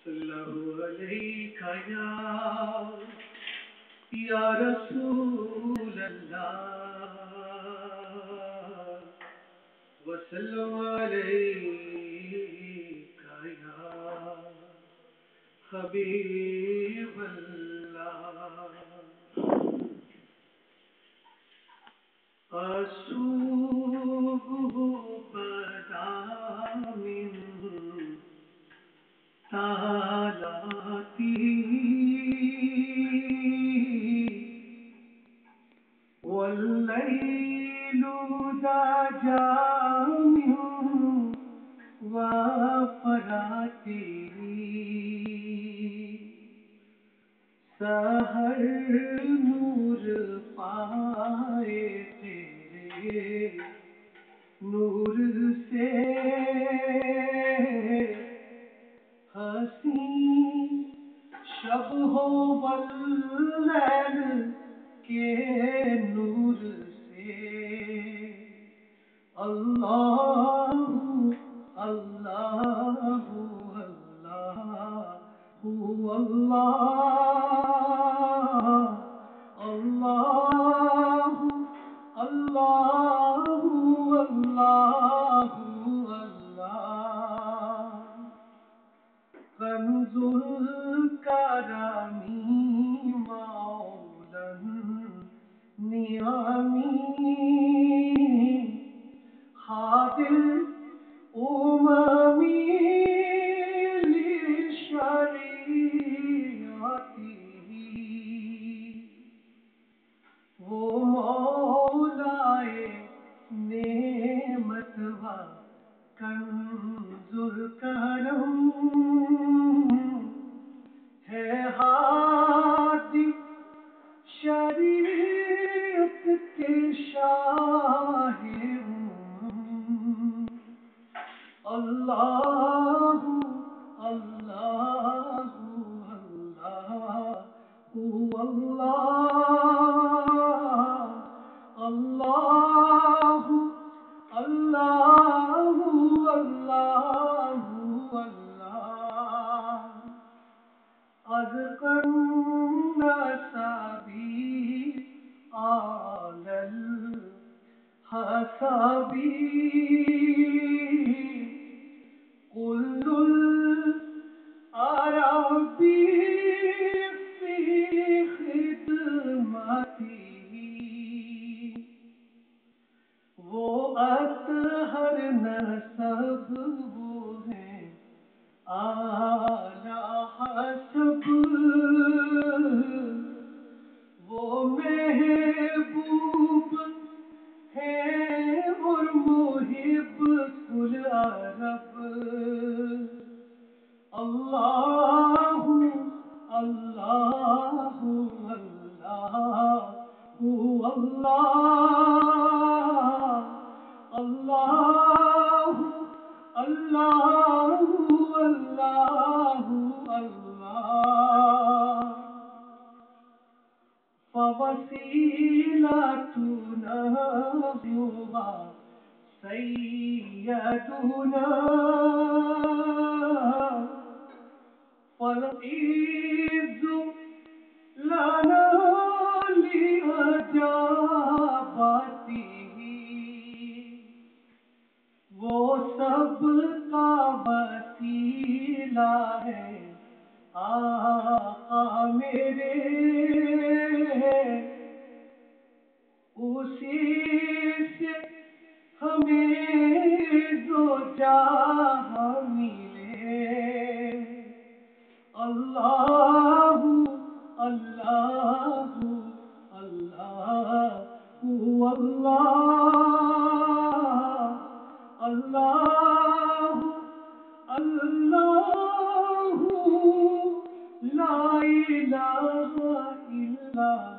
صلی اللہ علیکہ یا رسول اللہ وسلم علیکہ یا حبیب اللہ أصوبه بدا من طالاتي والليل دجى من وفراته سحر نور پائے تیرے نور سے حسین شب ہو واللیل کے نور سے اللہ اللہ اللہ اللہ کنز الکرم مولا النعم هادي الأمم لشریعته وہ مولائے نعمت و کنز الکرم ہے ہادی شریعت کے شاہ اللہ اللہ اللہ اللہ اللہ اللہ أذقن سبي على الحساب كل العرب في خدمته وہ اطہر نسب وہ ہیں اعلیٰ حسب وہ محبوب ہیں اور محب کل عرب اللہ اللہ اللہ اللہ اللہ اللہ اللہ فوسیلتنا هو سیدنا فالعز لنا لإجابته وہ سب کا وسیلہ ہے آقا میرے اسی سے ہمیں دو جاہ ملے اللہ اللہ اللہ اللہ اللہ لا الہ الا